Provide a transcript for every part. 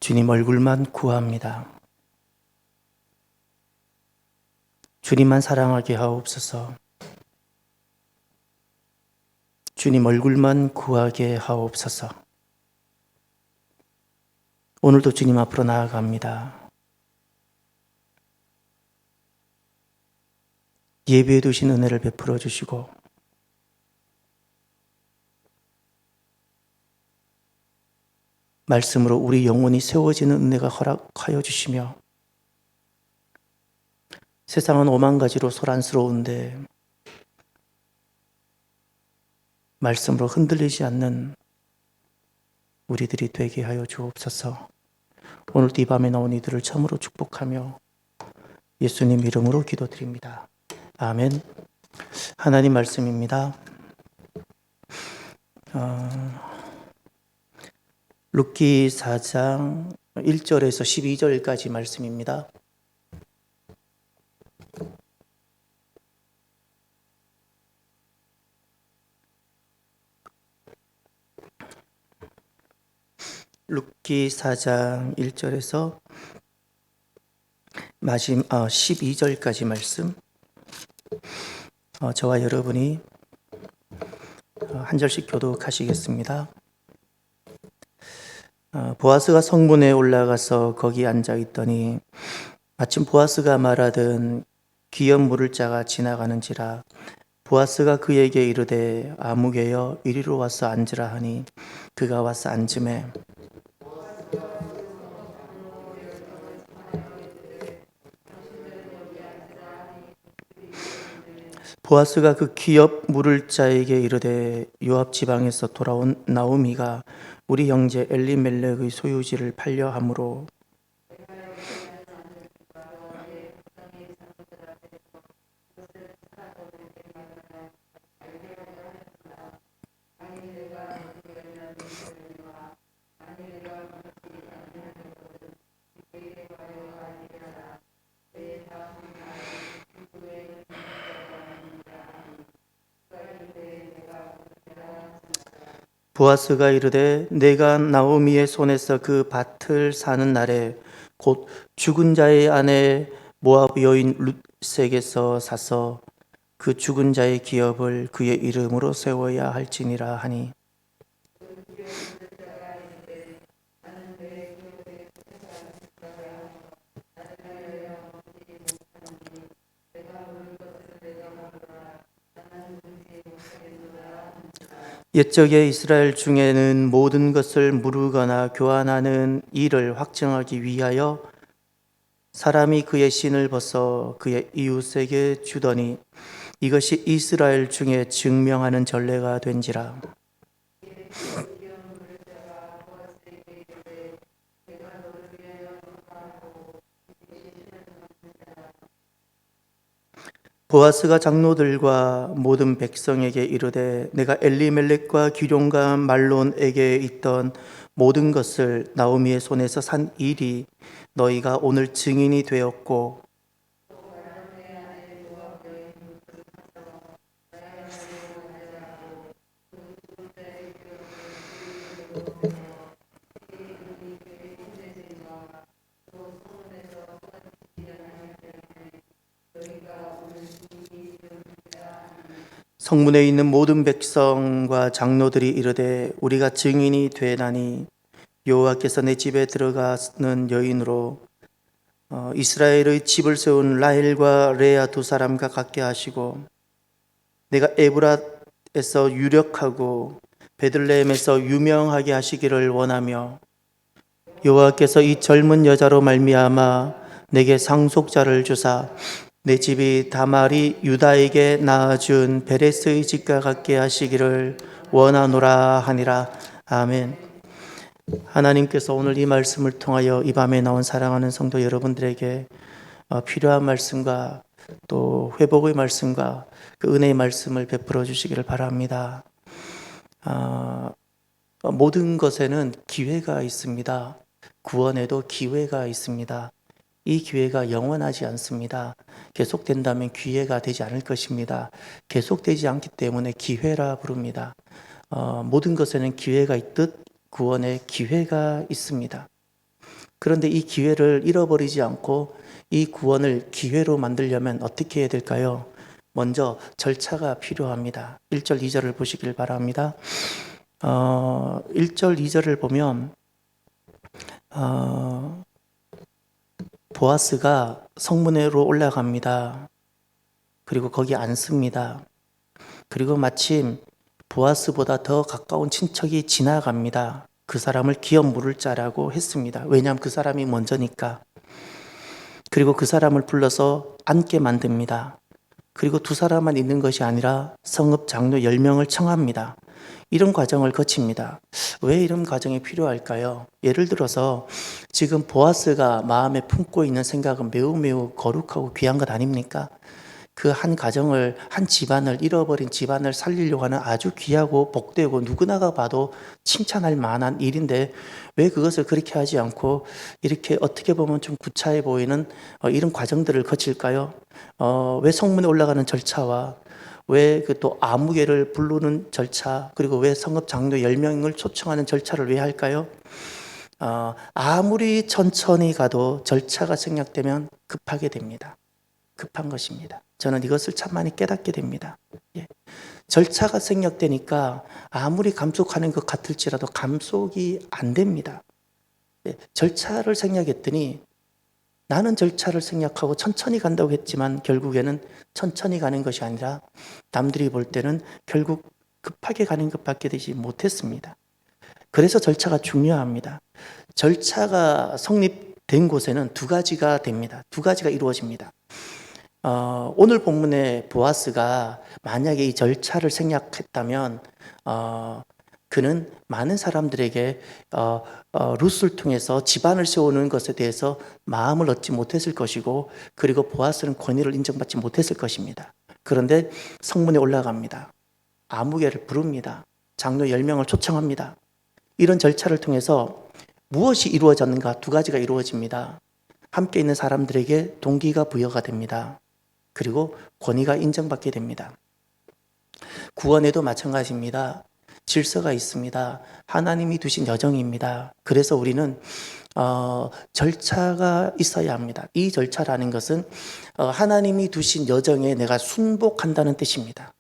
주님 얼굴만 구합니다. 주님만 사랑하게 하옵소서. 주님 얼굴만 구하게 하옵소서. 오늘도 주님 앞으로 나아갑니다. 예배해 두신 은혜를 베풀어 주시고 말씀으로 우리 영혼이 세워지는 은혜가 허락하여 주시며 세상은 오만 가지로 소란스러운데 말씀으로 흔들리지 않는 우리들이 되게 하여 주옵소서. 오늘도 이 밤에 나온 이들을 참으로 축복하며 예수님 이름으로 기도드립니다. 아멘. 하나님 말씀입니다. 룻기 4장 1절에서 12절까지 말씀입니다. 룻기 4장 1절에서 12절까지 말씀, 저와 여러분이 한 절씩 교독하시겠습니다. 보아스가 성문에 올라가서 거기 앉아 있더니 마침 보아스가 말하던 귀염 물을 자가 지나가는지라. 보아스가 그에게 이르되 아무개여 이리로 와서 앉으라 하니 그가 와서 앉으매 보아스가 그 기업 물을 자에게 이르되 요압 지방에서 돌아온 나오미가 우리 형제 엘리멜렉의 소유지를 팔려 함으로 보아스가 이르되 내가 나오미의 손에서 그 밭을 사는 날에 곧 죽은 자의 아내 모압 여인 룻에게서 사서 그 죽은 자의 기업을 그의 이름으로 세워야 할지니라 하니 옛적에 이스라엘 중에는 모든 것을 무르거나 교환하는 일을 확정하기 위하여 사람이 그의 신을 벗어 그의 이웃에게 주더니 이것이 이스라엘 중에 증명하는 전례가 된지라. 보아스가 장로들과 모든 백성에게 이르되 내가 엘리멜렉과 기룡과 말론에게 있던 모든 것을 나오미의 손에서 산 일이 너희가 오늘 증인이 되었고 성문에 있는 모든 백성과 장로들이 이르되 우리가 증인이 되나니 여호와께서 내 집에 들어가는 여인으로 이스라엘의 집을 세운 라헬과 레아 두 사람과 같게 하시고 내가 에브랏에서 유력하고 베들레헴에서 유명하게 하시기를 원하며 여호와께서 이 젊은 여자로 말미암아 내게 상속자를 주사 내 집이 다말이 유다에게 낳아준 베레스의 집과 같게 하시기를 원하노라 하니라. 아멘. 하나님께서 오늘 이 말씀을 통하여 이 밤에 나온 사랑하는 성도 여러분들에게 필요한 말씀과 또 회복의 말씀과 그 은혜의 말씀을 베풀어 주시기를 바랍니다. 모든 것에는 기회가 있습니다. 구원에도 기회가 있습니다. 이 기회가 영원하지 않습니다. 계속된다면 기회가 되지 않을 것입니다. 계속되지 않기 때문에 기회라 부릅니다. 모든 것에는 기회가 있듯 구원에 기회가 있습니다. 그런데 이 기회를 잃어버리지 않고 이 구원을 기회로 만들려면 어떻게 해야 될까요? 먼저 절차가 필요합니다. 1절, 2절을 보시길 바랍니다. 1절, 2절을 보면 보아스가 성문으로 올라갑니다. 그리고 거기 앉습니다. 그리고 마침 보아스보다 더 가까운 친척이 지나갑니다. 그 사람을 기업 물을 자라고 했습니다. 왜냐하면 그 사람이 먼저니까. 그리고 그 사람을 불러서 앉게 만듭니다. 그리고 두 사람만 있는 것이 아니라 성읍 장로 10명을 청합니다. 이런 과정을 거칩니다. 왜 이런 과정이 필요할까요? 예를 들어서 지금 보아스가 마음에 품고 있는 생각은 매우 거룩하고 귀한 것 아닙니까? 그 한 가정을, 한 집안을, 잃어버린 집안을 살리려고 하는 아주 귀하고 복되고 누구나가 봐도 칭찬할 만한 일인데 왜 그것을 그렇게 하지 않고 이렇게 어떻게 보면 좀 구차해 보이는 이런 과정들을 거칠까요? 왜 성문에 올라가는 절차와 왜 그 또 아무개를 부르는 절차, 그리고 왜 성읍 장로 10명을 초청하는 절차를 왜 할까요? 아무리 천천히 가도 절차가 생략되면 급하게 됩니다. 급한 것입니다. 저는 이것을 참 많이 깨닫게 됩니다. 예. 절차가 생략되니까 아무리 감속하는 것 같을지라도 감속이 안 됩니다. 예. 절차를 생략했더니 나는 절차를 생략하고 천천히 간다고 했지만 결국에는 천천히 가는 것이 아니라 남들이 볼 때는 결국 급하게 가는 것밖에 되지 못했습니다. 그래서 절차가 중요합니다. 절차가 성립된 곳에는 두 가지가 됩니다. 두 가지가 이루어집니다. 오늘 본문의 보아스가 만약에 이 절차를 생략했다면 그는 많은 사람들에게 룻을 통해서 집안을 세우는 것에 대해서 마음을 얻지 못했을 것이고, 그리고 보아스는 권위를 인정받지 못했을 것입니다. 그런데 성문에 올라갑니다. 아무개를 부릅니다. 장로 10명을 초청합니다. 이런 절차를 통해서 무엇이 이루어졌는가? 두 가지가 이루어집니다. 함께 있는 사람들에게 동기가 부여가 됩니다. 그리고 권위가 인정받게 됩니다. 구원에도 마찬가지입니다. 질서가 있습니다. 하나님이 두신 여정입니다. 그래서 우리는 절차가 있어야 합니다. 이 절차라는 것은 하나님이 두신 여정에 내가 순복한다는 뜻입니다.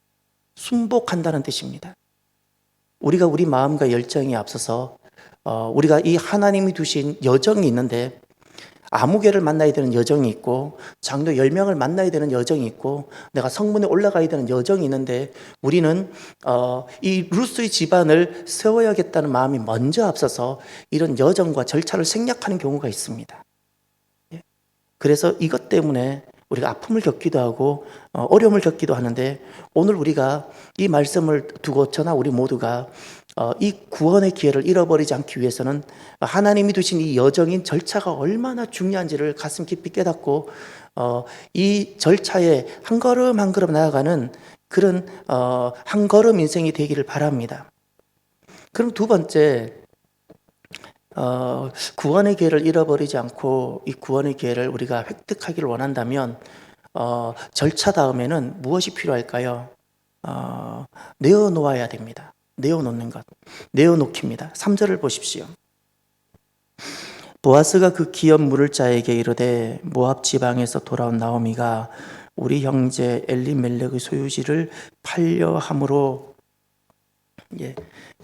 순복한다는 뜻입니다. 우리가 우리 마음과 열정이 앞서서 우리가 이 하나님이 두신 여정이 있는데, 아무개를 만나야 되는 여정이 있고 장로 10명을 만나야 되는 여정이 있고 내가 성문에 올라가야 되는 여정이 있는데, 우리는 이 룻의 집안을 세워야겠다는 마음이 먼저 앞서서 이런 여정과 절차를 생략하는 경우가 있습니다. 그래서 이것 때문에 우리가 아픔을 겪기도 하고 어려움을 겪기도 하는데, 오늘 우리가 이 말씀을 두고 저나 우리 모두가 이 구원의 기회를 잃어버리지 않기 위해서는 하나님이 두신 이 여정인 절차가 얼마나 중요한지를 가슴 깊이 깨닫고 이 절차에 한 걸음 한 걸음 나아가는 그런 한 걸음 인생이 되기를 바랍니다. 그럼 두 번째, 구원의 기회를 잃어버리지 않고 이 구원의 기회를 우리가 획득하기를 원한다면 절차 다음에는 무엇이 필요할까요? 내어놓아야 됩니다. 내어놓는 것, 내어놓기입니다. 3절을 보십시오. 보아스가 그 기업 물을 자에게 이르되 모압 지방에서 돌아온 나오미가 우리 형제 엘리멜렉의 소유지를 팔려 함으로.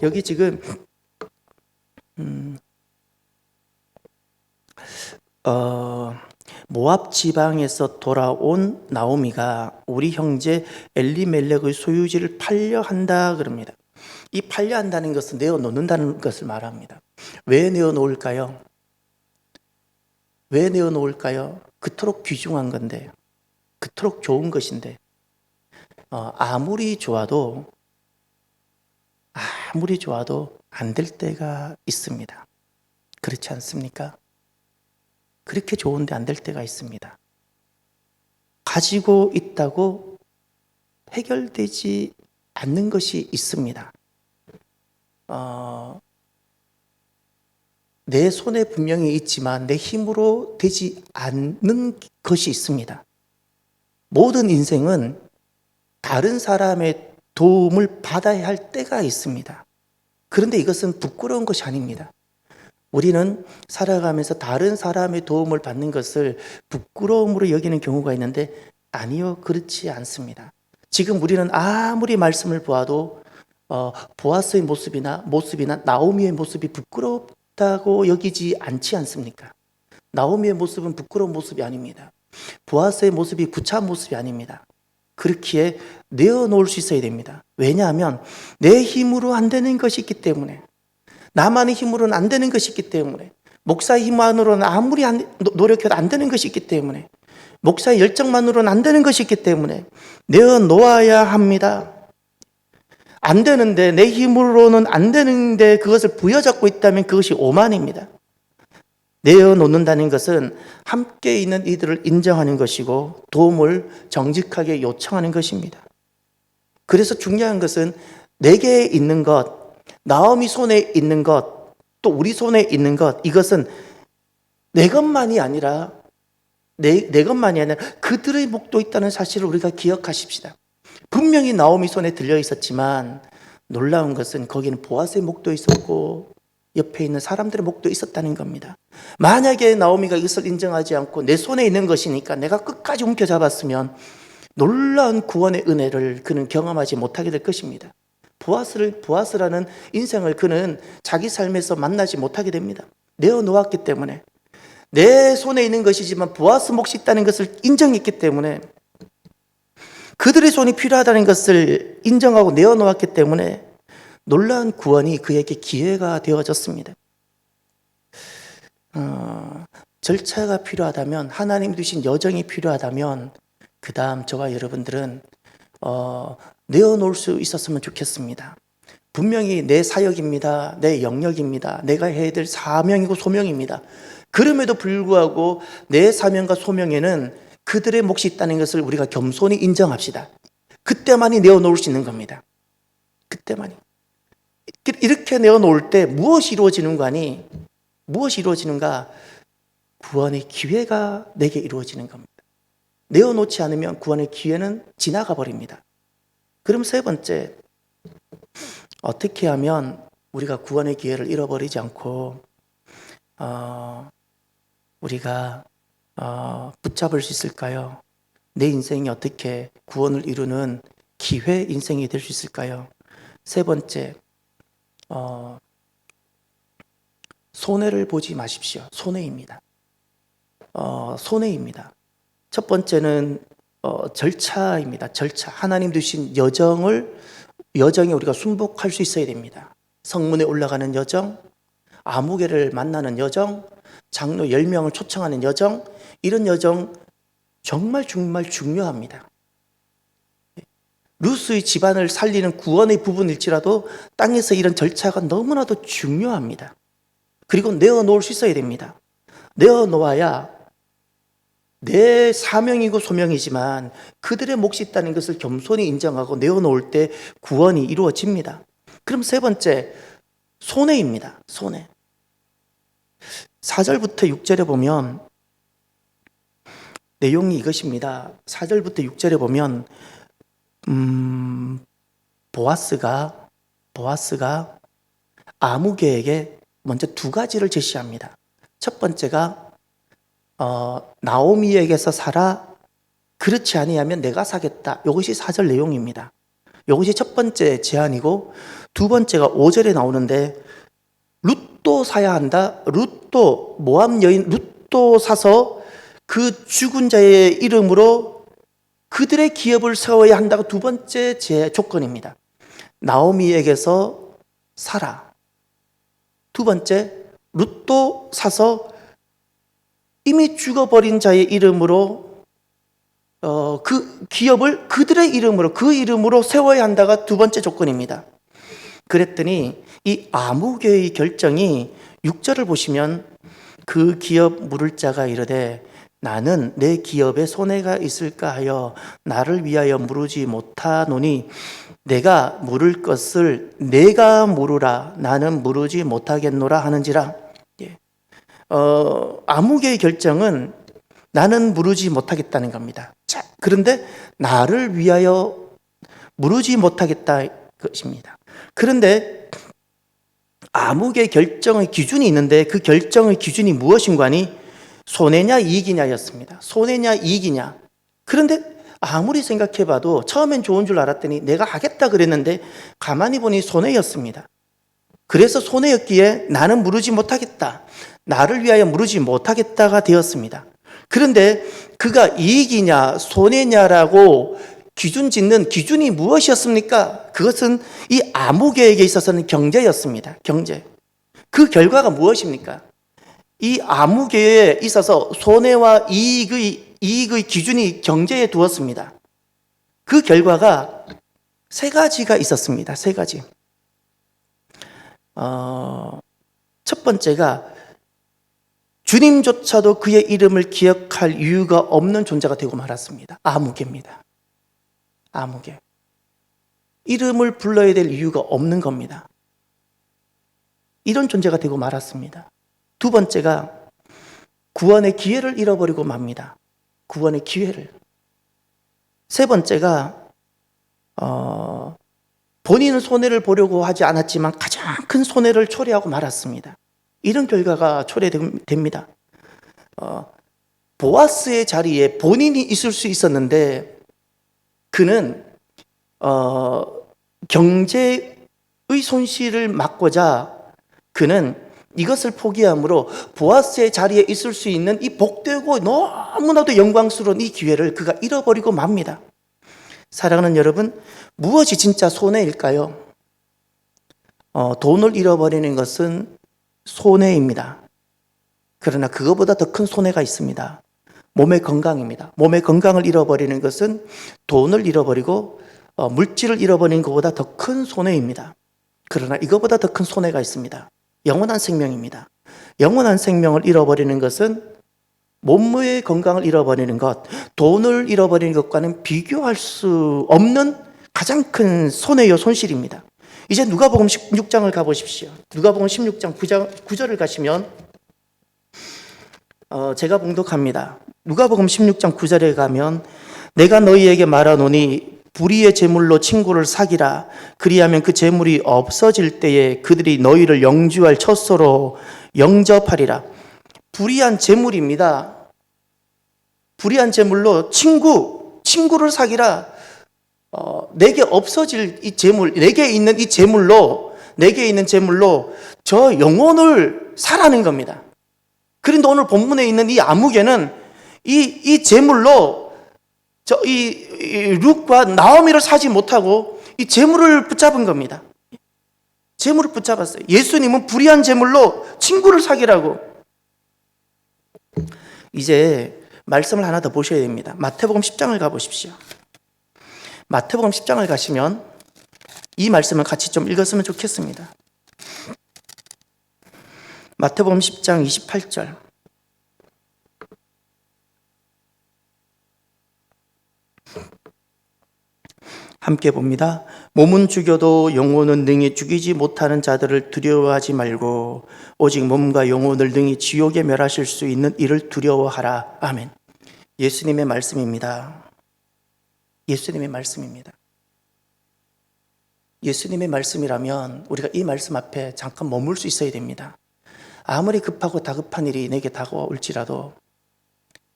여기 지금 모압 지방에서 돌아온 나오미가 우리 형제 엘리멜렉의 소유지를 팔려 한다 그럽니다. 이 팔려 한다는 것은 내어놓는다는 것을 말합니다. 왜 내어놓을까요? 왜 내어놓을까요? 그토록 귀중한 건데, 그토록 좋은 것인데 아무리 좋아도 안 될 때가 있습니다. 그렇지 않습니까? 그렇게 좋은데 안 될 때가 있습니다. 가지고 있다고 해결되지 않는 것이 있습니다. 내 손에 분명히 있지만 내 힘으로 되지 않는 것이 있습니다. 모든 인생은 다른 사람의 도움을 받아야 할 때가 있습니다. 그런데 이것은 부끄러운 것이 아닙니다. 우리는 살아가면서 다른 사람의 도움을 받는 것을 부끄러움으로 여기는 경우가 있는데 아니요, 그렇지 않습니다. 지금 우리는 아무리 말씀을 보아도 보아스의 모습이나 나오미의 모습이 부끄럽다고 여기지 않지 않습니까? 나오미의 모습은 부끄러운 모습이 아닙니다. 보아스의 모습이 구차한 모습이 아닙니다. 그렇기에 내어놓을 수 있어야 됩니다. 왜냐하면 내 힘으로 안 되는 것이 있기 때문에, 나만의 힘으로는 안 되는 것이 있기 때문에, 목사의 힘만으로는 아무리 노력해도 안 되는 것이 있기 때문에, 목사의 열정만으로는 안 되는 것이 있기 때문에 내어놓아야 합니다. 안 되는데, 내 힘으로는 안 되는데 그것을 부여잡고 있다면 그것이 오만입니다. 내어놓는다는 것은 함께 있는 이들을 인정하는 것이고 도움을 정직하게 요청하는 것입니다. 그래서 중요한 것은 내게 있는 것, 나오미 손에 있는 것, 또 우리 손에 있는 것, 이것은 내 것만이 아니라 그들의 목도 있다는 사실을 우리가 기억하십시다. 분명히 나오미 손에 들려 있었지만 놀라운 것은 거기는 보아스의 목도 있었고 옆에 있는 사람들의 목도 있었다는 겁니다. 만약에 나오미가 이것을 인정하지 않고 내 손에 있는 것이니까 내가 끝까지 움켜잡았으면 놀라운 구원의 은혜를 그는 경험하지 못하게 될 것입니다. 보아스라는 인생을 그는 자기 삶에서 만나지 못하게 됩니다. 내어놓았기 때문에, 내 손에 있는 것이지만 보아스 몫이 있다는 것을 인정했기 때문에, 그들의 손이 필요하다는 것을 인정하고 내어놓았기 때문에 놀라운 구원이 그에게 기회가 되어졌습니다. 절차가 필요하다면, 하나님 주신 여정이 필요하다면 그 다음 저와 여러분들은 내어놓을 수 있었으면 좋겠습니다. 분명히 내 사역입니다. 내 영역입니다. 내가 해야 될 사명이고 소명입니다. 그럼에도 불구하고 내 사명과 소명에는 그들의 몫이 있다는 것을 우리가 겸손히 인정합시다. 그때만이 내어놓을 수 있는 겁니다. 그때만이. 이렇게 내어놓을 때 무엇이 이루어지는가? 구원의 기회가 내게 이루어지는 겁니다. 내어놓지 않으면 구원의 기회는 지나가 버립니다. 그럼 세 번째, 어떻게 하면 우리가 구원의 기회를 잃어버리지 않고 우리가 붙잡을 수 있을까요? 내 인생이 어떻게 구원을 이루는 기회 인생이 될 수 있을까요? 세 번째, 손해를 보지 마십시오. 손해입니다. 손해입니다. 첫 번째는 절차입니다. 절차. 하나님 주신 여정에 우리가 순복할 수 있어야 됩니다. 성문에 올라가는 여정, 아무개를 만나는 여정, 장로 10명을 초청하는 여정, 이런 여정 정말 중요합니다. 루스의 집안을 살리는 구원의 부분일지라도 땅에서 이런 절차가 너무나도 중요합니다. 그리고 내어놓을 수 있어야 됩니다. 내어놓아야 내 사명이고 소명이지만 그들의 몫이 있다는 것을 겸손히 인정하고 내어놓을 때 구원이 이루어집니다. 그럼 세 번째, 손해입니다. 손해. 4절부터 6절에 보면 내용이 이것입니다. 4절부터 6절에 보면 보아스가 아무개에게 먼저 두 가지를 제시합니다. 첫 번째가 나오미에게서 사라, 그렇지 아니하면 내가 사겠다. 이것이 4절 내용입니다. 이것이 첫 번째 제안이고, 두 번째가 5절에 나오는데 룻도 사야 한다. 룻도, 모압 여인 룻도 사서 그 죽은 자의 이름으로 그들의 기업을 세워야 한다고 두 번째 제 조건입니다. 나오미에게서 사라. 두 번째, 룻도 사서 이미 죽어버린 자의 이름으로 그 기업을 그들의 이름으로, 그 이름으로 세워야 한다가 두 번째 조건입니다. 그랬더니 이 아무개의 결정이 6절을 보시면 그 기업 물을 자가 이르되 나는 내 기업에 손해가 있을까 하여 나를 위하여 물으지 못하노니 내가 물을 것을 내가 물으라. 나는 물으지 못하겠노라 하는지라. 아무개의 결정은 나는 물으지 못하겠다는 겁니다. 자, 그런데 나를 위하여 물으지 못하겠다 것입니다. 그런데 암흑의 결정의 기준이 있는데 그 결정의 기준이 무엇인가니 손해냐 이익이냐였습니다. 손해냐 이익이냐. 그런데 아무리 생각해봐도 처음엔 좋은 줄 알았더니 내가 하겠다 그랬는데 가만히 보니 손해였습니다. 그래서 손해였기에 나는 무르지 못하겠다. 나를 위하여 무르지 못하겠다가 되었습니다. 그런데 그가 이익이냐 손해냐라고 기준 짓는 기준이 무엇이었습니까? 그것은 이 아무개에게 있어서는 경제였습니다. 경제. 그 결과가 무엇입니까? 이 아무개에 있어서 손해와 이익의 기준이 경제에 두었습니다. 그 결과가 세 가지가 있었습니다. 세 가지. 첫 번째가 주님조차도 그의 이름을 기억할 이유가 없는 존재가 되고 말았습니다. 아무개입니다. 아무개. 이름을 불러야 될 이유가 없는 겁니다. 이런 존재가 되고 말았습니다. 두 번째가 구원의 기회를 잃어버리고 맙니다. 구원의 기회를. 세 번째가 본인은 손해를 보려고 하지 않았지만 가장 큰 손해를 초래하고 말았습니다. 이런 결과가 초래됩니다. 보아스의 자리에 본인이 있을 수 있었는데 그는 경제의 손실을 막고자 그는 이것을 포기함으로 보아스의 자리에 있을 수 있는 이 복되고 너무나도 영광스러운 이 기회를 그가 잃어버리고 맙니다. 사랑하는 여러분, 무엇이 진짜 손해일까요? 돈을 잃어버리는 것은 손해입니다. 그러나 그것보다 더 큰 손해가 있습니다. 몸의 건강입니다. 몸의 건강을 잃어버리는 것은 돈을 잃어버리고 물질을 잃어버리는 것보다 더 큰 손해입니다. 그러나 이것보다 더 큰 손해가 있습니다. 영원한 생명입니다. 영원한 생명을 잃어버리는 것은 몸의 건강을 잃어버리는 것, 돈을 잃어버리는 것과는 비교할 수 없는 가장 큰 손해요, 손실입니다. 이제 누가복음 16장을 가보십시오. 누가복음 16장 9절을 가시면 제가 봉독합니다. 누가복음 16장 9절에 가면 내가 너희에게 말하노니 불의의 재물로 친구를 사기라. 그리하면 그 재물이 없어질 때에 그들이 너희를 영주할 처소로 영접하리라. 불의한 재물입니다. 불의한 재물로 친구를 사기라. 내게 없어질 이 재물, 내게 있는 재물로 저 영혼을 사라는 겁니다. 그런데 오늘 본문에 있는 이 아무개는 이 재물로 이 룻과 나오미를 사지 못하고 이 재물을 붙잡은 겁니다. 재물을 붙잡았어요. 예수님은 불의한 재물로 친구를 사기라고. 이제 말씀을 하나 더 보셔야 됩니다. 마태복음 10장을 가보십시오. 마태복음 10장을 가시면 이 말씀을 같이 좀 읽었으면 좋겠습니다. 마태복음 10장 28절. 함께 봅니다. 몸은 죽여도 영혼은 능히 죽이지 못하는 자들을 두려워하지 말고 오직 몸과 영혼을 능히 지옥에 멸하실 수 있는 이를 두려워하라. 아멘. 예수님의 말씀입니다. 예수님의 말씀입니다. 예수님의 말씀이라면 우리가 이 말씀 앞에 잠깐 머물 수 있어야 됩니다. 아무리 급하고 다급한 일이 내게 다가올지라도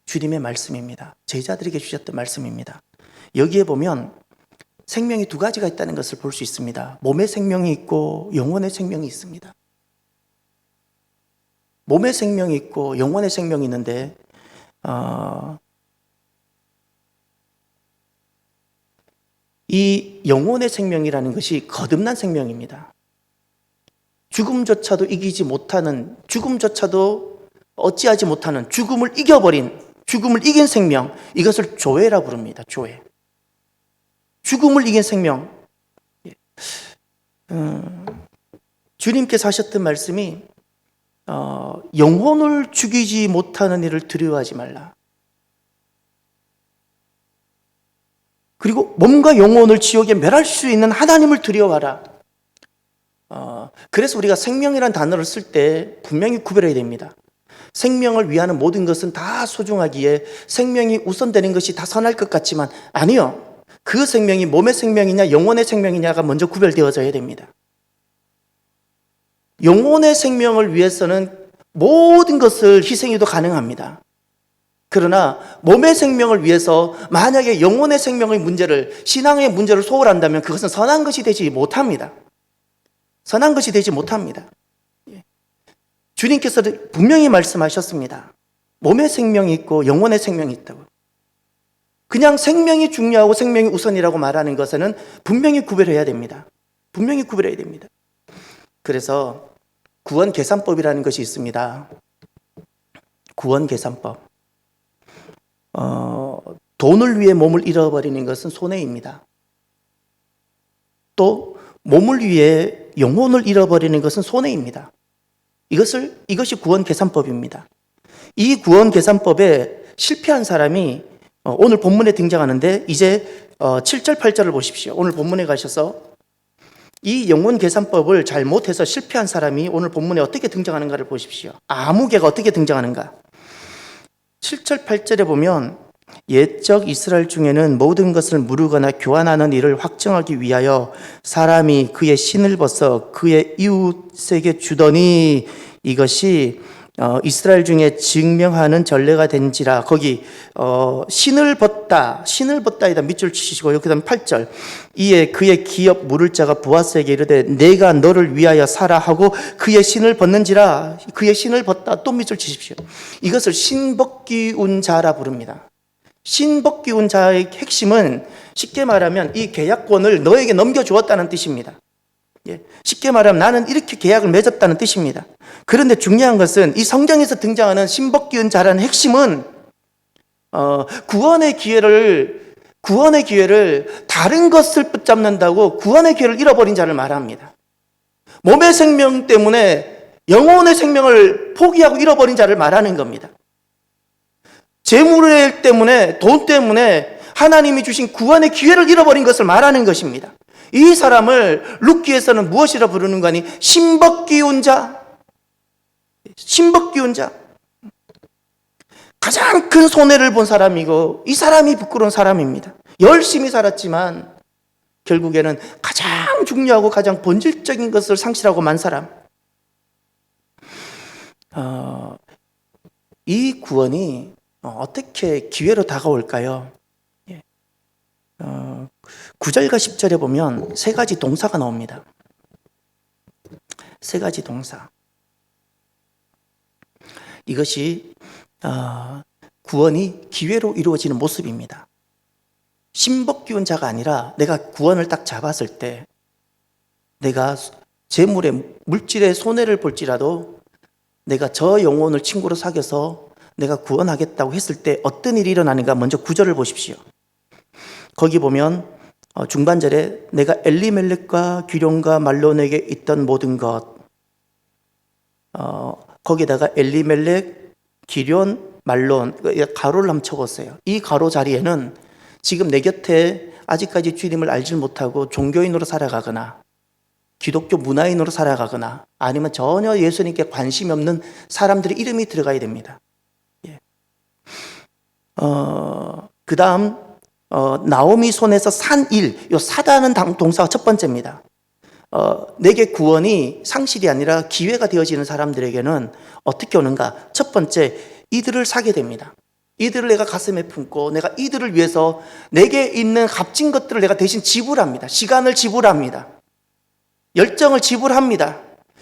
주님의 말씀입니다. 제자들에게 주셨던 말씀입니다. 여기에 보면 생명이 두 가지가 있다는 것을 볼 수 있습니다. 몸의 생명이 있고 영혼의 생명이 있습니다. 몸의 생명이 있고 영혼의 생명이 있는데 이 영혼의 생명이라는 것이 거듭난 생명입니다. 죽음조차도 이기지 못하는, 죽음조차도 어찌하지 못하는, 죽음을 이긴 생명, 이것을 조회라 부릅니다. 조회. 죽음을 이긴 생명. 주님께서 하셨던 말씀이 영혼을 죽이지 못하는 일을 두려워하지 말라. 그리고 몸과 영혼을 지옥에 멸할 수 있는 하나님을 두려워하라. 그래서 우리가 생명이라는 단어를 쓸 때 분명히 구별해야 됩니다. 생명을 위하는 모든 것은 다 소중하기에 생명이 우선되는 것이 다 선할 것 같지만 아니요. 그 생명이 몸의 생명이냐 영혼의 생명이냐가 먼저 구별되어져야 됩니다. 영혼의 생명을 위해서는 모든 것을 희생해도 가능합니다. 그러나 몸의 생명을 위해서 만약에 영혼의 생명의 문제를, 신앙의 문제를 소홀한다면 그것은 선한 것이 되지 못합니다. 선한 것이 되지 못합니다. 주님께서 분명히 말씀하셨습니다. 몸의 생명이 있고 영혼의 생명이 있다고. 그냥 생명이 중요하고 생명이 우선이라고 말하는 것에는 분명히 구별해야 됩니다. 분명히 구별해야 됩니다. 그래서 구원 계산법이라는 것이 있습니다. 구원 계산법. 돈을 위해 몸을 잃어버리는 것은 손해입니다. 또 몸을 위해 영혼을 잃어버리는 것은 손해입니다. 이것이 구원 계산법입니다. 이 구원 계산법에 실패한 사람이 오늘 본문에 등장하는데 이제 7절, 8절을 보십시오. 오늘 본문에 가셔서 이 영혼 계산법을 잘못해서 실패한 사람이 오늘 본문에 어떻게 등장하는가를 보십시오. 아무개가 어떻게 등장하는가. 7절, 8절에 보면 옛적 이스라엘 중에는 모든 것을 무르거나 교환하는 일을 확정하기 위하여 사람이 그의 신을 벗어 그의 이웃에게 주더니 이것이 이스라엘 중에 증명하는 전례가 된지라. 거기 신을 벗다에다 밑줄 치시고요. 그 다음 8절 이에 그의 기업 물을 자가 보아스에게 이르되 내가 너를 위하여 사라 하고 그의 신을 벗는지라. 그의 신을 벗다 또 밑줄 치십시오. 이것을 신벗기운 자라 부릅니다. 신벗기운 자의 핵심은 쉽게 말하면 이 계약권을 너에게 넘겨주었다는 뜻입니다. 쉽게 말하면 나는 이렇게 계약을 맺었다는 뜻입니다. 그런데 중요한 것은 이 성경에서 등장하는 신벗기운 자라는 핵심은 구원의 기회를 다른 것을 붙잡는다고 구원의 기회를 잃어버린 자를 말합니다. 몸의 생명 때문에 영혼의 생명을 포기하고 잃어버린 자를 말하는 겁니다. 재물 때문에, 돈 때문에 하나님이 주신 구원의 기회를 잃어버린 것을 말하는 것입니다. 이 사람을 룻기에서는 무엇이라 부르는 거니? 신벗기운 자. 신벗기운 자. 가장 큰 손해를 본 사람이고 이 사람이 부끄러운 사람입니다. 열심히 살았지만 결국에는 가장 중요하고 가장 본질적인 것을 상실하고 만 사람. 이 구원이 어떻게 기회로 다가올까요? 9절과 10절에 보면 세 가지 동사가 나옵니다. 세 가지 동사. 이것이 구원이 기회로 이루어지는 모습입니다. 신벗기운 자가 아니라 내가 구원을 딱 잡았을 때 내가 재물의 물질의 손해를 볼지라도 내가 저 영혼을 친구로 사귀어서 내가 구원하겠다고 했을 때 어떤 일이 일어나는가 먼저 9절을 보십시오. 거기 보면 중반절에 내가 엘리멜렉과 기럨과 말론에게 있던 모든 것, 거기다가 엘리멜렉, 기럨, 말론 가로를 한번 쳐보세요. 이 가로 자리에는 지금 내 곁에 아직까지 주님을 알지 못하고 종교인으로 살아가거나 기독교 문화인으로 살아가거나 아니면 전혀 예수님께 관심이 없는 사람들의 이름이 들어가야 됩니다. 그 다음 나오미 손에서 산 일, 요 사다는 동사가 첫 번째입니다. 내게 구원이 상실이 아니라 기회가 되어지는 사람들에게는 어떻게 오는가? 첫 번째, 이들을 사게 됩니다. 이들을 내가 가슴에 품고 내가 이들을 위해서 내게 있는 값진 것들을 내가 대신 지불합니다. 시간을 지불합니다. 열정을 지불합니다.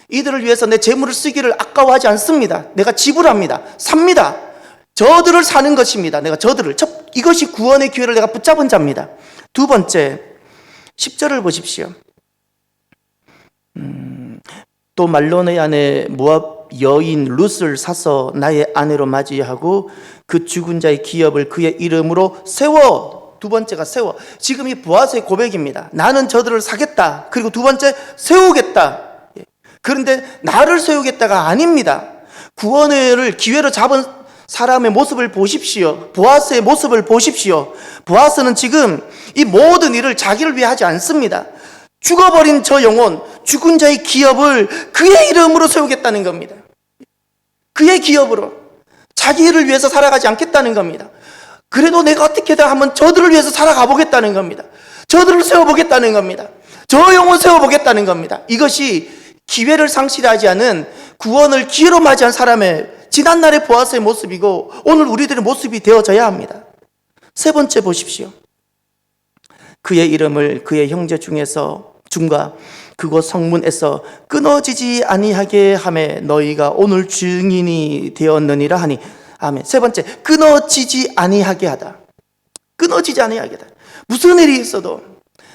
이들을 위해서 내 재물을 쓰기를 아까워하지 않습니다. 내가 지불합니다. 삽니다. 저들을 사는 것입니다. 내가 저들을. 이것이 구원의 기회를 내가 붙잡은 자입니다. 두 번째, 10절을 보십시오. 또 말론의 아내 모압 여인 룻을 사서 나의 아내로 맞이하고 그 죽은 자의 기업을 그의 이름으로 세워. 두 번째가 세워. 지금 이 보아스의 고백입니다. 나는 저들을 사겠다. 그리고 두 번째, 세우겠다. 그런데 나를 세우겠다가 아닙니다. 구원을 기회로 잡은 사람의 모습을 보십시오. 보아스의 모습을 보십시오. 보아스는 지금 이 모든 일을 자기를 위해 하지 않습니다. 죽어버린 저 영혼, 죽은 자의 기업을 그의 이름으로 세우겠다는 겁니다. 그의 기업으로. 자기를 위해서 살아가지 않겠다는 겁니다. 그래도 내가 어떻게든 한번 저들을 위해서 살아가 보겠다는 겁니다. 저들을 세워보겠다는 겁니다. 저 영혼 세워보겠다는 겁니다. 이것이 기회를 상실하지 않은 구원을 기회로 맞이한 사람의 지난날의 보아스의 모습이고 오늘 우리들의 모습이 되어져야 합니다. 세 번째 보십시오. 그의 이름을 그의 형제 중과 그곳 성문에서 끊어지지 아니하게 하매 너희가 오늘 증인이 되었느니라 하니. 아멘. 세 번째, 끊어지지 아니하게 하다. 끊어지지 아니하게 하다. 무슨 일이 있어도,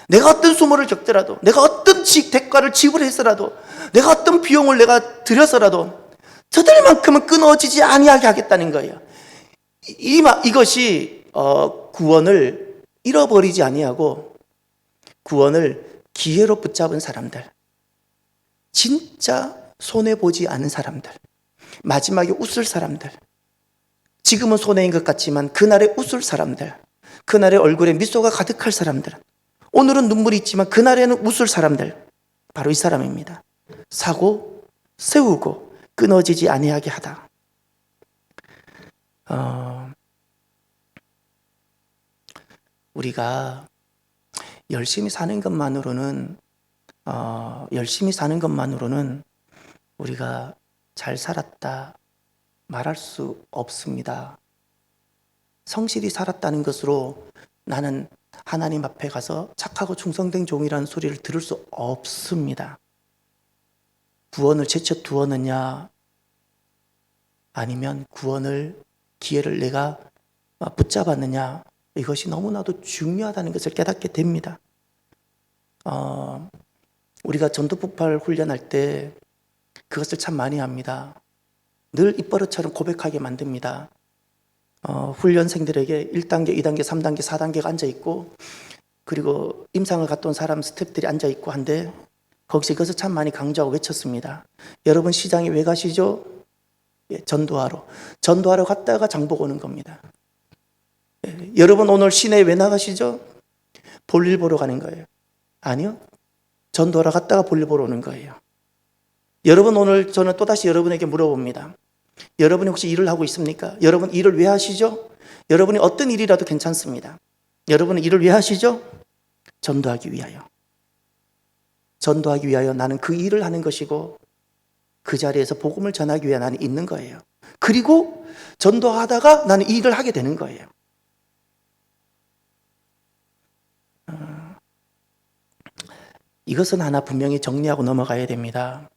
내가 어떤 수모를 겪더라도, 내가 어떤 대가를 지불했더라도, 내가 어떤 비용을 내가 들여서라도 저들만큼은 끊어지지 아니하게 하겠다는 거예요. 이것이 구원을 잃어버리지 아니하고 구원을 기회로 붙잡은 사람들, 진짜 손해보지 않은 사람들, 마지막에 웃을 사람들, 지금은 손해인 것 같지만 그날에 웃을 사람들, 그날의 얼굴에 미소가 가득할 사람들, 오늘은 눈물이 있지만 그날에는 웃을 사람들, 바로 이 사람입니다. 사고 세우고 끊어지지 아니하게 하다. 우리가 열심히 사는 것만으로는 우리가 잘 살았다 말할 수 없습니다. 성실히 살았다는 것으로 나는 하나님 앞에 가서 착하고 충성된 종이라는 소리를 들을 수 없습니다. 구원을 제쳐두었느냐, 아니면 기회를 내가 붙잡았느냐, 이것이 너무나도 중요하다는 것을 깨닫게 됩니다. 우리가 전도폭발 훈련할 때 그것을 참 많이 합니다. 늘 입버릇처럼 고백하게 만듭니다. 훈련생들에게 1단계, 2단계, 3단계, 4단계가 앉아있고, 그리고 임상을 갔다 온 사람 스태프들이 앉아있고 한데, 거기서 이것을 참 많이 강조하고 외쳤습니다. 여러분 시장에 왜 가시죠? 전도하러. 전도하러 갔다가 장보고 오는 겁니다. 여러분 오늘 시내에 왜 나가시죠? 볼일 보러 가는 거예요. 아니요. 전도하러 갔다가 볼일 보러 오는 거예요. 여러분 오늘 저는 또다시 여러분에게 물어봅니다. 여러분이 혹시 일을 하고 있습니까? 여러분 일을 왜 하시죠? 여러분이 어떤 일이라도 괜찮습니다. 여러분은 일을 왜 하시죠? 전도하기 위하여. 전도하기 위하여 나는 그 일을 하는 것이고 그 자리에서 복음을 전하기 위해 나는 있는 거예요. 그리고 전도하다가 나는 이 일을 하게 되는 거예요. 이것은 하나 분명히 정리하고 넘어가야 됩니다.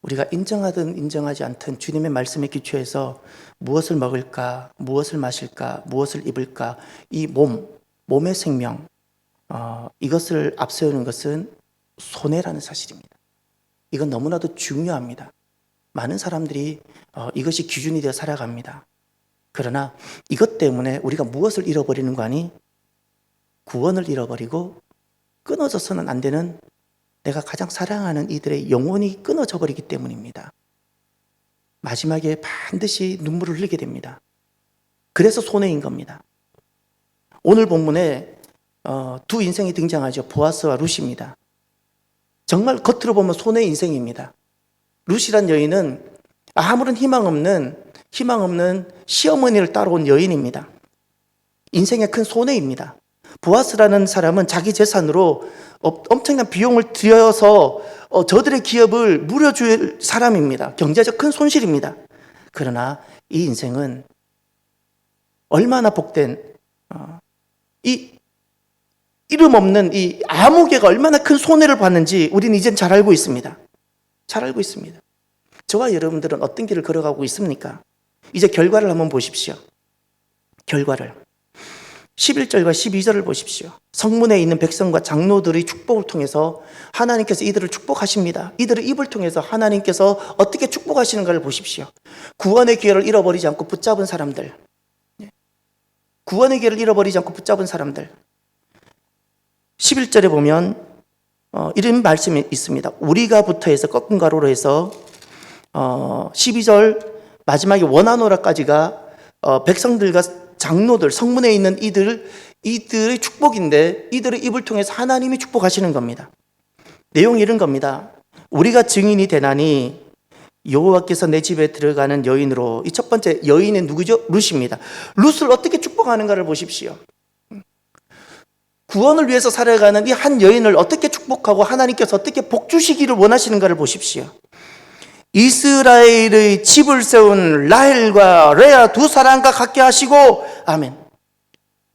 우리가 인정하든 인정하지 않든 주님의 말씀에 기초해서 무엇을 먹을까, 무엇을 마실까, 무엇을 입을까, 이 몸의 생명, 이것을 앞세우는 것은 손해라는 사실입니다. 이건 너무나도 중요합니다. 많은 사람들이 이것이 기준이 되어 살아갑니다. 그러나 이것 때문에 우리가 무엇을 잃어버리는 거 아니? 구원을 잃어버리고 끊어져서는 안 되는 내가 가장 사랑하는 이들의 영혼이 끊어져 버리기 때문입니다. 마지막에 반드시 눈물을 흘리게 됩니다. 그래서 손해인 겁니다. 오늘 본문에 두 인생이 등장하죠. 보아스와 룻입니다. 정말 겉으로 보면 손해의 인생입니다. 룻이란 여인은 아무런 희망 없는 시어머니를 따라온 여인입니다. 인생의 큰 손해입니다. 보아스라는 사람은 자기 재산으로 엄청난 비용을 들여서 저들의 기업을 물어줄 사람입니다. 경제적 큰 손실입니다. 그러나 이 인생은 얼마나 복된 이 이름 없는 이 아무개가 얼마나 큰 손해를 봤는지 우리는 이젠 잘 알고 있습니다. 잘 알고 있습니다. 저와 여러분들은 어떤 길을 걸어가고 있습니까? 이제 결과를 한번 보십시오. 결과를 11절과 12절을 보십시오. 성문에 있는 백성과 장로들의 축복을 통해서 하나님께서 이들을 축복하십니다. 이들의 입을 통해서 하나님께서 어떻게 축복하시는가를 보십시오. 구원의 기회를 잃어버리지 않고 붙잡은 사람들, 구원의 기회를 잃어버리지 않고 붙잡은 사람들. 11절에 보면 이런 말씀이 있습니다. 우리가 부터해서 꺾은 가로로 해서 12절 마지막에 원하노라까지가 백성들과 장로들, 성문에 있는 이들의 축복인데 이들의 입을 통해서 하나님이 축복하시는 겁니다. 내용이 이런 겁니다. 우리가 증인이 되나니 여호와께서 내 집에 들어가는 여인으로. 이 첫 번째 여인은 누구죠? 룻입니다. 룻을 어떻게 축복하는가를 보십시오. 구원을 위해서 살아가는 이 한 여인을 어떻게 축복하고 하나님께서 어떻게 복 주시기를 원하시는가를 보십시오. 이스라엘의 집을 세운 라헬과 레아 두 사람과 같게 하시고, 아멘.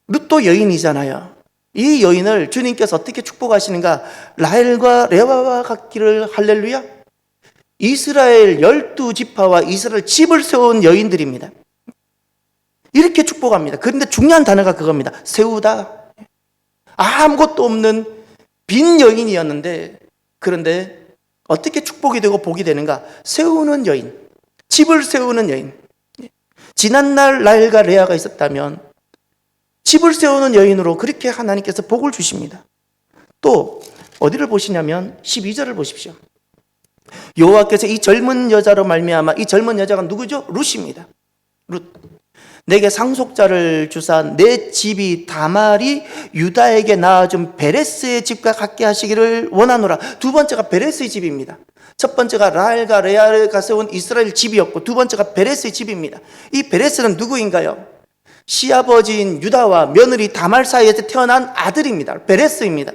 룻도 여인이잖아요. 이 여인을 주님께서 어떻게 축복하시는가? 라헬과 레아와 같기를, 할렐루야. 이스라엘 12지파와 이스라엘 집을 세운 여인들입니다. 이렇게 축복합니다. 그런데 중요한 단어가 그겁니다. 세우다. 아무것도 없는 빈 여인이었는데, 그런데 어떻게 축복이 되고 복이 되는가? 세우는 여인, 집을 세우는 여인. 지난날 라헬과 레아가 있었다면 집을 세우는 여인으로 그렇게 하나님께서 복을 주십니다. 또 어디를 보시냐면 12절을 보십시오. 여호와께서 이 젊은 여자로 말미암아, 이 젊은 여자가 누구죠? 룻입니다. 룻. 내게 상속자를 주사 내 집이 다말이 유다에게 낳아준 베레스의 집과 같게 하시기를 원하노라. 두 번째가 베레스의 집입니다. 첫 번째가 라헬과 레아가 세운 이스라엘 집이었고, 두 번째가 베레스의 집입니다. 이 베레스는 누구인가요? 시아버지인 유다와 며느리 다말 사이에서 태어난 아들입니다. 베레스입니다.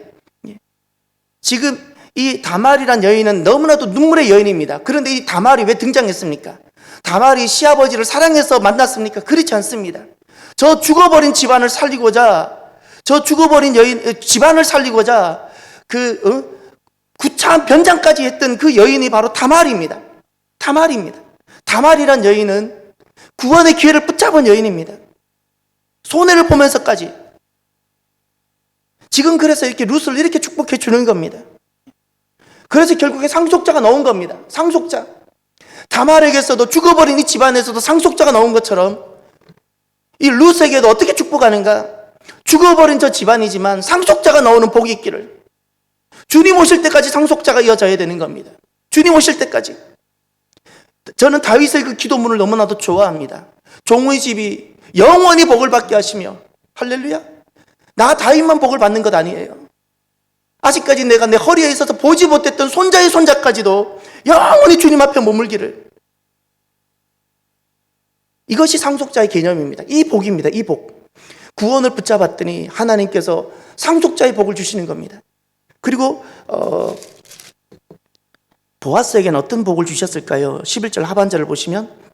지금 이 다말이란 여인은 너무나도 눈물의 여인입니다. 그런데 이 다말이 왜 등장했습니까? 다말이 시아버지를 사랑해서 만났습니까? 그렇지 않습니다. 저 죽어버린 집안을 살리고자, 저 죽어버린 여인 집안을 살리고자 구차한 변장까지 했던 그 여인이 바로 다말입니다. 다말입니다. 다말이란 여인은 구원의 기회를 붙잡은 여인입니다. 손해를 보면서까지. 지금 그래서 이렇게 룻을 이렇게 축복해 주는 겁니다. 그래서 결국에 상속자가 나온 겁니다. 상속자. 다말에게서도, 죽어버린 이 집안에서도 상속자가 나온 것처럼 이 룻에게도 어떻게 축복하는가? 죽어버린 저 집안이지만 상속자가 나오는 복이 있기를. 주님 오실 때까지 상속자가 이어져야 되는 겁니다. 주님 오실 때까지. 저는 다윗의 그 기도문을 너무나도 좋아합니다. 종의 집이 영원히 복을 받게 하시며, 할렐루야. 나 다윗만 복을 받는 것 아니에요. 아직까지 내가 내 허리에 있어서 보지 못했던 손자의 손자까지도 영원히 주님 앞에 머물기를. 이것이 상속자의 개념입니다. 이 복입니다. 이 복. 구원을 붙잡았더니 하나님께서 상속자의 복을 주시는 겁니다. 그리고 보아스에게는 어떤 복을 주셨을까요? 11절 하반절을 보시면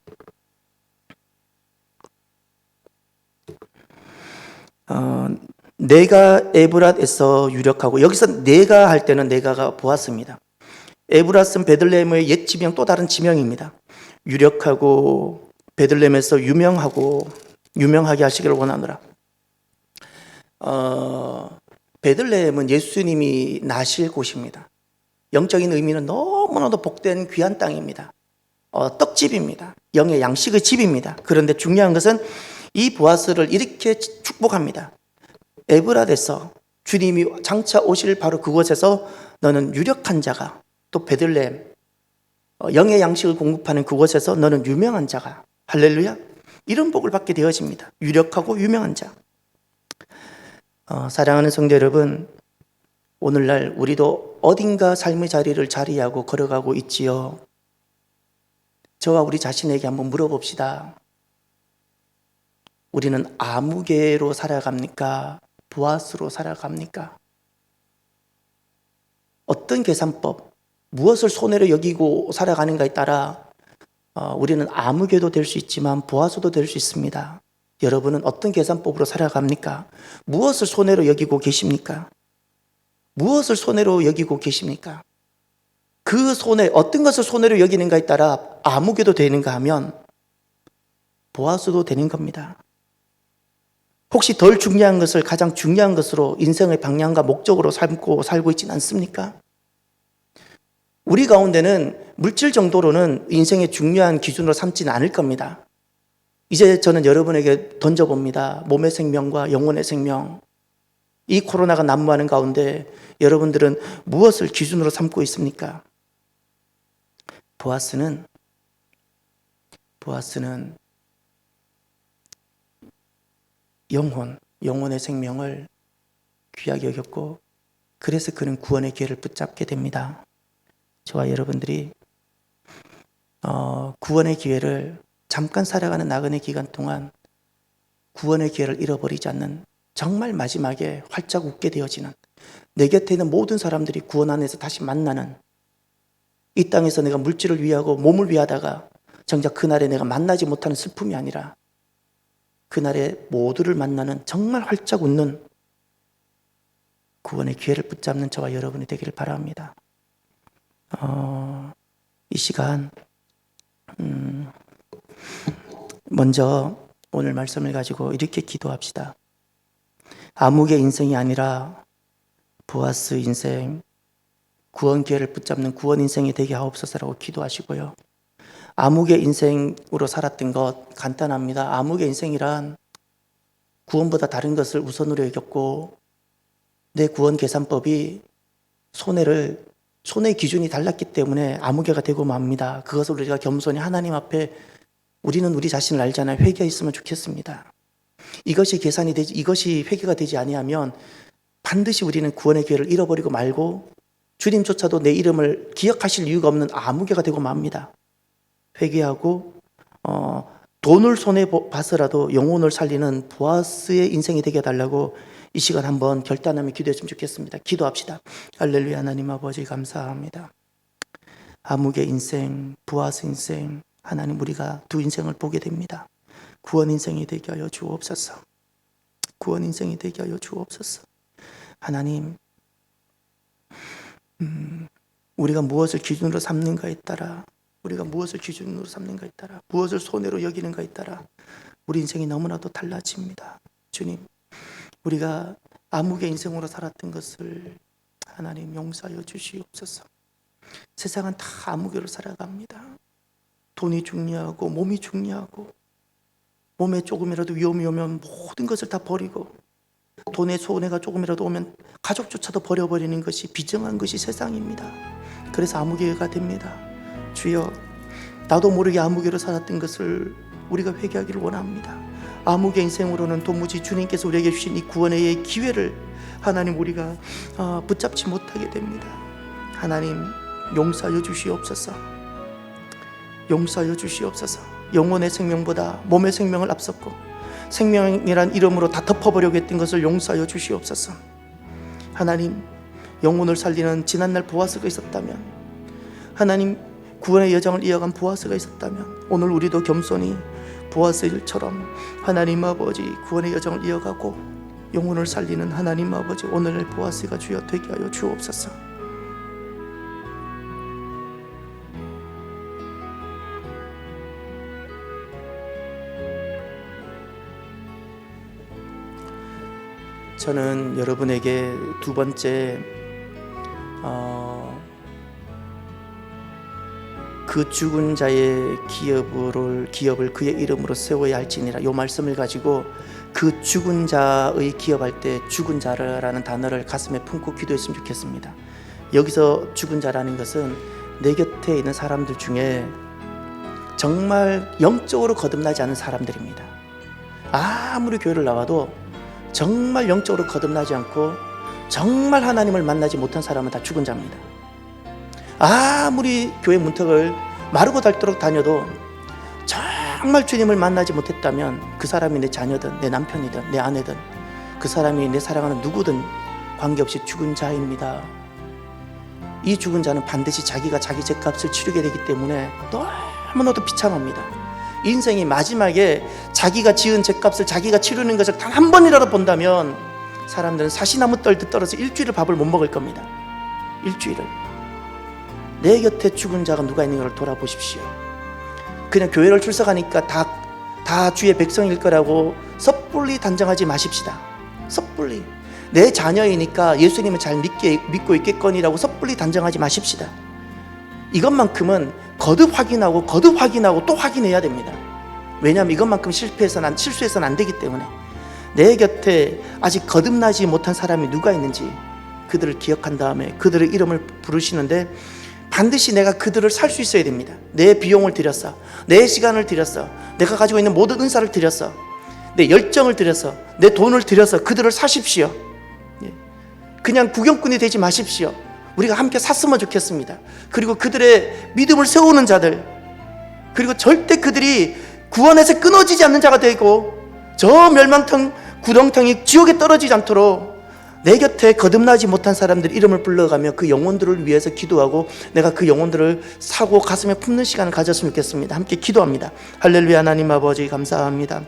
내가 에브랏에서 유력하고, 여기서 내가 할 때는 내가가 보았습니다. 에브랏은 베들레헴의 옛 지명, 또 다른 지명입니다. 유력하고 베들레헴에서 유명하게 하시기를 원하노라. 베들레헴은 예수님이 나실 곳입니다. 영적인 의미는 너무나도 복된 귀한 땅입니다. 떡집입니다. 영의 양식의 집입니다. 그런데 중요한 것은 이 보아스를 이렇게 축복합니다. 에브랏에서, 주님이 장차 오실 바로 그곳에서 너는 유력한 자가, 또 베들레헴 영의 양식을 공급하는 그곳에서 너는 유명한 자가, 할렐루야, 이런 복을 받게 되어집니다. 유력하고 유명한 자. 사랑하는 성도 여러분, 오늘날 우리도 어딘가 삶의 자리를 자리하고 걸어가고 있지요. 저와 우리 자신에게 한번 물어봅시다. 우리는 아무개로 살아갑니까? 보아스로 살아갑니까? 어떤 계산법, 무엇을 손해로 여기고 살아가는가에 따라 우리는 아무개도 될 수 있지만 보아스도 될 수 있습니다. 여러분은 어떤 계산법으로 살아갑니까? 무엇을 손해로 여기고 계십니까? 무엇을 손해로 여기고 계십니까? 그 손해, 어떤 것을 손해로 여기는가에 따라 아무개도 되는가 하면 보아스도 되는 겁니다. 혹시 덜 중요한 것을 가장 중요한 것으로 인생의 방향과 목적으로 살고 있지는 않습니까? 우리 가운데는 물질 정도로는 인생의 중요한 기준으로 삼지는 않을 겁니다. 이제 저는 여러분에게 던져봅니다. 몸의 생명과 영혼의 생명. 이 코로나가 난무하는 가운데 여러분들은 무엇을 기준으로 삼고 있습니까? 보아스는 영혼의 생명을 귀하게 여겼고, 그래서 그는 구원의 기회를 붙잡게 됩니다. 저와 여러분들이 구원의 기회를, 잠깐 살아가는 나그네 기간 동안 구원의 기회를 잃어버리지 않는 정말 마지막에 활짝 웃게 되어지는, 내 곁에 있는 모든 사람들이 구원 안에서 다시 만나는, 이 땅에서 내가 물질을 위하고 몸을 위하다가 정작 그날에 내가 만나지 못하는 슬픔이 아니라 그날에 모두를 만나는 정말 활짝 웃는 구원의 기회를 붙잡는 저와 여러분이 되기를 바랍니다. 이 시간 먼저 오늘 말씀을 가지고 이렇게 기도합시다. 아무개 인생이 아니라 보아스 인생, 구원 기회를 붙잡는 구원 인생이 되게 하옵소서라고 기도하시고요. 아무개 인생으로 살았던 것 간단합니다. 아무개 인생이란 구원보다 다른 것을 우선으로 여겼고, 내 구원 계산법이 손의 기준이 달랐기 때문에 아무개가 되고 맙니다. 그것을 우리가 겸손히 하나님 앞에, 우리는 우리 자신을 알잖아요. 회개했으면 좋겠습니다. 이것이 회개가 되지 아니하면 반드시 우리는 구원의 기회를 잃어버리고 말고 주님조차도 내 이름을 기억하실 이유가 없는 아무개가 되고 맙니다. 회개하고 돈을 손에 봐서라도 영혼을 살리는 보아스의 인생이 되게 해달라고 이 시간 한번 결단하며 기도했으면 좋겠습니다. 기도합시다. 할렐루야. 하나님 아버지 감사합니다. 아무개 인생, 보아스 인생, 하나님 우리가 두 인생을 보게 됩니다. 구원 인생이 되게 하여 주옵소서. 구원 인생이 되게 하여 주옵소서. 하나님, 우리가 무엇을 기준으로 삼는가에 따라, 무엇을 손해로 여기는가에 따라 우리 인생이 너무나도 달라집니다. 주님, 우리가 아무개 인생으로 살았던 것을 하나님 용서하여 주시옵소서. 세상은 다 아무개로 살아갑니다. 돈이 중요하고 몸이 중요하고, 몸에 조금이라도 위험이 오면 모든 것을 다 버리고, 돈에 손해가 조금이라도 오면 가족조차도 버려버리는 것이 비정한 것이 세상입니다. 그래서 아무개가 됩니다. 주여, 나도 모르게 아무개로 살았던 것을 우리가 회개하기를 원합니다. 아무개 인생으로는 도무지 주님께서 우리에게 주신 이 구원의 기회를 하나님 우리가 붙잡지 못하게 됩니다. 하나님 용서하여 주시옵소서. 용서하여 주시옵소서. 영혼의 생명보다 몸의 생명을 앞섰고 생명이란 이름으로 다 덮어버리려고 했던 것을 용서하여 주시옵소서. 하나님, 영혼을 살리는 지난날 보아스가 있었다면, 하나님 구원의 여정을 이어간 보아스가 있었다면, 오늘 우리도 겸손히 보아스일처럼 하나님 아버지 구원의 여정을 이어가고 영혼을 살리는 하나님 아버지 오늘의 보아스가 주여 되게 하여 주옵소서. 저는 여러분에게 두 번째 그 죽은 자의 기업을 그의 이름으로 세워야 할지니라, 이 말씀을 가지고 그 죽은 자의 기업할 때 죽은 자라는 단어를 가슴에 품고 기도했으면 좋겠습니다. 여기서 죽은 자라는 것은 내 곁에 있는 사람들 중에 정말 영적으로 거듭나지 않은 사람들입니다. 아무리 교회를 나와도 정말 영적으로 거듭나지 않고 정말 하나님을 만나지 못한 사람은 다 죽은 자입니다. 아무리 교회 문턱을 마르고 닳도록 다녀도 정말 주님을 만나지 못했다면 그 사람이 내 자녀든 내 남편이든 내 아내든 그 사람이 내 사랑하는 누구든 관계없이 죽은 자입니다. 이 죽은 자는 반드시 자기가 자기 죄값을 치르게 되기 때문에 너무나도 비참합니다. 인생이 마지막에 자기가 지은 죄값을 자기가 치르는 것을 단 한 번이라도 본다면 사람들은 사시나무 떨듯 떨어져 일주일을 밥을 못 먹을 겁니다. 일주일을. 내 곁에 죽은 자가 누가 있는가를 돌아보십시오. 그냥 교회를 출석하니까 다 주의 백성일 거라고 섣불리 단정하지 마십시다. 섣불리. 내 자녀이니까 예수님을 잘 믿고 있겠거니라고 섣불리 단정하지 마십시다. 이것만큼은 거듭 확인하고 또 확인해야 됩니다. 왜냐하면 이것만큼 실수해서는 안 되기 때문에. 내 곁에 아직 거듭나지 못한 사람이 누가 있는지 그들을 기억한 다음에 그들의 이름을 부르시는데 반드시 내가 그들을 살 수 있어야 됩니다. 내 비용을 들였어, 내 시간을 들였어, 내가 가지고 있는 모든 은사를 들였어, 내 열정을 들였어, 내 돈을 들여서 그들을 사십시오. 그냥 구경꾼이 되지 마십시오. 우리가 함께 샀으면 좋겠습니다. 그리고 그들의 믿음을 세우는 자들, 그리고 절대 그들이 구원에서 끊어지지 않는 자가 되고 저 멸망통 구렁텅이 지옥에 떨어지지 않도록 내 곁에 거듭나지 못한 사람들 이름을 불러가며 그 영혼들을 위해서 기도하고 내가 그 영혼들을 사고 가슴에 품는 시간을 가졌으면 좋겠습니다. 함께 기도합니다. 할렐루야. 하나님 아버지 감사합니다.